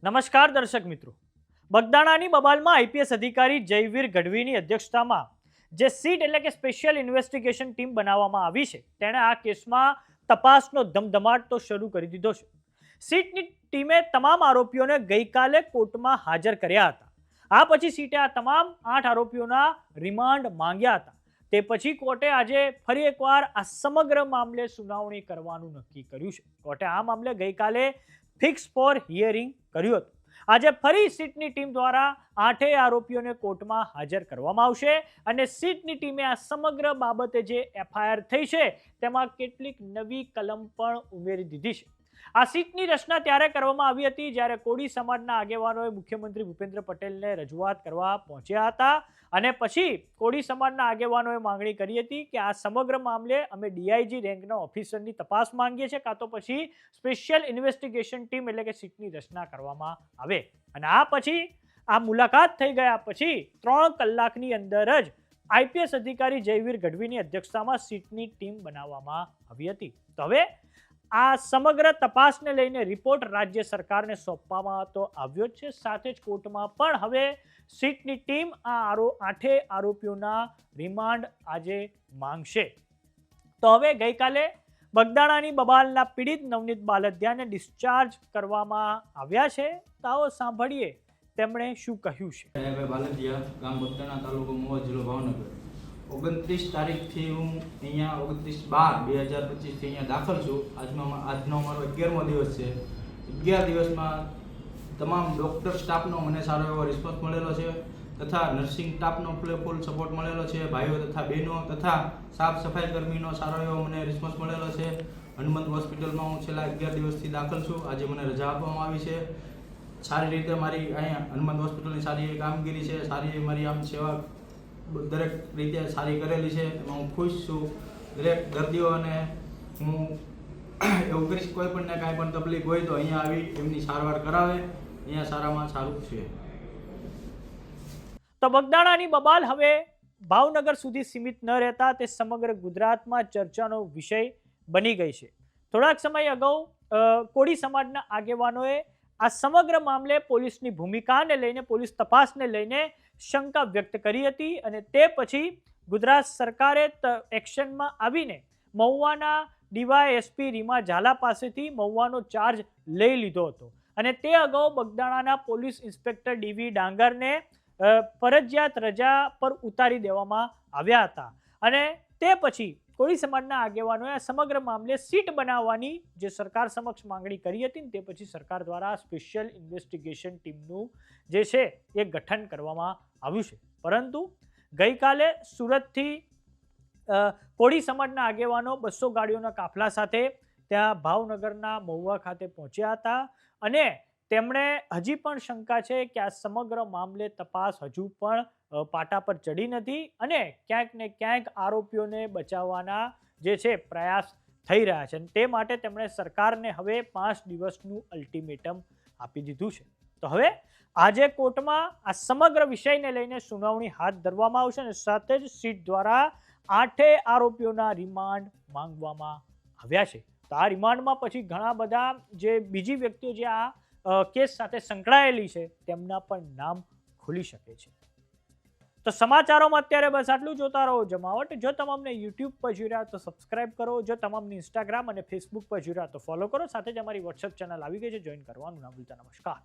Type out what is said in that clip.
નમસ્કાર દર્શક મિત્રો, બગદાણાની બબાલમાં આઈપીએસ અધિકારી જયવીર ગઢવીની અધ્યક્ષતામાં જે સીટ એટલે કે સ્પેશિયલ ઇન્વેસ્ટિગેશન ટીમ બનાવવામાં આવી છે, તેણે આ કેસમાં તપાસનો ધમધમાટ તો શરૂ કરી દીધો છે. સીટની ટીમે તમામ આરોપીઓને ગઈકાલે કોર્ટમાં હાજર કર્યા હતા. આ પછી સીટે આ તમામ 8 આરોપીઓના રિમાન્ડ માંગ્યા હતા. તે પછી કોર્ટે આજે ફરી એકવાર આ સમગ્ર મામલે સુનાવણી કરવાનું નક્કી કર્યું છે. કોર્ટે આ મામલે ગઈકાલે ફિક્સ ફોર હિયરિંગ કર્યું હતું. આજે ફરી સીટની ટીમ દ્વારા 8 આરોપીઓને કોર્ટમાં હાજર કરવામાં આવશે અને સીટની ટીમે આ સમગ્ર બાબતે જે એફઆઈઆર થઈ છે તેમાં કેટલીક નવી કલમ પણ ઉમેરી દીધી છે. આ સીટની રચના ત્યારે કરવામાં આવી હતી જ્યારે કોળી સમાજના આગેવાનોએ મુખ્યમંત્રી ભૂપેન્દ્ર પટેલને રજૂઆત કરવા પહોંચ્યા હતા અને પછી કોળી સમાજના આગેવાનોએ માંગણી કરી હતી કે આ સમગ્ર મામલે અમે ડીઆઈજી રેન્કના ઓફિસરની તપાસ માંગીએ છીએ, કાં તો પછી સ્પેશિયલ ઇન્વેસ્ટિગેશન ટીમ એટલે કે સીટની રચના કરવામાં આવે. અને આ પછી આ મુલાકાત થઈ ગયા પછી 3 કલાકની અંદર જ આઈપીએસ અધિકારી જયવીર ગઢવીની અધ્યક્ષતામાં સીટની ટીમ બનાવવામાં આવી હતી. તો હવે આ સમગ્ર તપાસને લઈને રિપોર્ટ રાજ્ય સરકારને સોંપવામાં તો આવ્યો જ છે. સાથે જ કોર્ટમાં પણ હવે સીટની ટીમ આ 8 આરોપીઓના રિમાન્ડ આજે માંગશે. તો હવે ગઈકાલે બગદાણાની બબાલના પીડિત નવનીત બાલદિયાને ડિસ્ચાર્જ કરવામાં આવ્યા છે. તો આવો સાંભળીએ તેમણે શું કહ્યું છે. બાલદિયા, ગામ બગદાણા, તાલુકો મહુવા, જિલ્લો ભાવનગર. 29 તારીખથી હું અહીંયા 29/12/2025 થી અહીંયા દાખલ છું. આજનો મારો 11મો દિવસ છે. 11 દિવસમાં તમામ ડૉક્ટર સ્ટાફનો મને સારો એવો રિસ્પોન્સ મળેલો છે તથા નર્સિંગ સ્ટાફનો ફૂલ સપોર્ટ મળેલો છે. ભાઈઓ તથા બહેનો તથા સાફ સફાઈ કર્મીનો સારો એવો મને રિસ્પોન્સ મળેલો છે. હનુમંત હોસ્પિટલમાં હું છેલ્લા 11 દિવસથી દાખલ છું. આજે મને રજા આપવામાં આવી છે. સારી રીતે મારી અહીંયા હનુમંત હોસ્પિટલની સારી એવી કામગીરી છે. સારી મારી આમ સેવા દરેક રીતે સારી કરેલી છે. એમાં હું ખુશ છું. દરેક દર્દીઓને હું એવું કરીશ, કોઈ પણને કાંઈ પણ તકલીફ હોય તો અહીંયા આવી એમની સારવાર કરાવે. અહીંયા સારામાં સારું છે. તો બગદાણાની બબાલ હવે ભાવનગર સુધી સીમિત ન રહેતા તે સમગ્ર ગુજરાતમાં ચર્ચાનો વિષય બની ગઈ છે. થોડાક સમય અગાઉ કોળી સમાજના આગેવાનોએ આ સમગ્ર મામલે પોલીસની ભૂમિકાને લઈને, પોલીસ તપાસને લઈને શંકા વ્યક્ત કરી હતી અને તે પછી ગુજરાત સરકારે એક્શનમાં આવીને મહુવાના ડીવાયએસપી રીમા ઝાલા પાસેથી મહુવાનો ચાર્જ લઈ લીધો હતો અને તે અગાઉ બગદાણાના પોલીસ ઇન્સ્પેક્ટર ડીવી ડાંગરને ફરજિયાત રજા પર ઉતારી દેવામાં આવ્યા હતા. અને તે પછી કોળી સમાજના આગેવાનોએ આ સમગ્ર મામલે સીટ બનાવવાની જે સરકાર સમક્ષ માંગણી કરી હતી, તે પછી સરકાર દ્વારા સ્પેશિયલ ઇન્વેસ્ટિગેશન ટીમનું જે છે એ ગઠન કરવામાં આવ્યું છે. પરંતુ ગઈકાલે સુરતથી કોળી સમાજના આગેવાનો 200 ગાડીઓના કાફલા સાથે ત્યાં ભાવનગરના મહુવા ખાતે પહોંચ્યા હતા અને તેમણે હજી પણ શંકા છે કે આ સમગ્ર મામલે તપાસ હજુ પણ પાટા પર ચડી નથી અને ક્યાંક ને ક્યાંક આરોપીઓને બચાવવાના જે છે પ્રયાસ થઈ રહ્યા છે. તે માટે તેમણે સરકારને હવે 5 દિવસનું અલ્ટિમેટમ આપી દીધું છે. તો હવે આજે કોર્ટમાં આ સમગ્ર વિષયને લઈને સુનાવણી હાથ ધરવામાં આવશે અને સાથે જ સીટ દ્વારા 8 આરોપીઓના રિમાન્ડ માંગવામાં આવ્યા છે. તો આ રિમાન્ડમાં પછી ઘણા બધા જે બીજી વ્યક્તિઓ જે આ કેસ સાથે સંકળાયેલી છે તેમના પણ નામ ખુલી શકે છે. તો સમાચારોમાં અત્યારે બસ આટલું. જોતા રહો જમાવટ. જો તમામને યુટ્યુબ પર જોઈ રહ્યા તો સબસ્ક્રાઇબ કરો. જો તમામને ઇન્સ્ટાગ્રામ અને ફેસબુક પર જોઈ રહ્યા તો ફોલો કરો. સાથે જ અમારી વોટ્સએપ ચેનલ આવી ગઈ છે, જોઈન કરવાનું ના ભૂલતા. નમસ્કાર.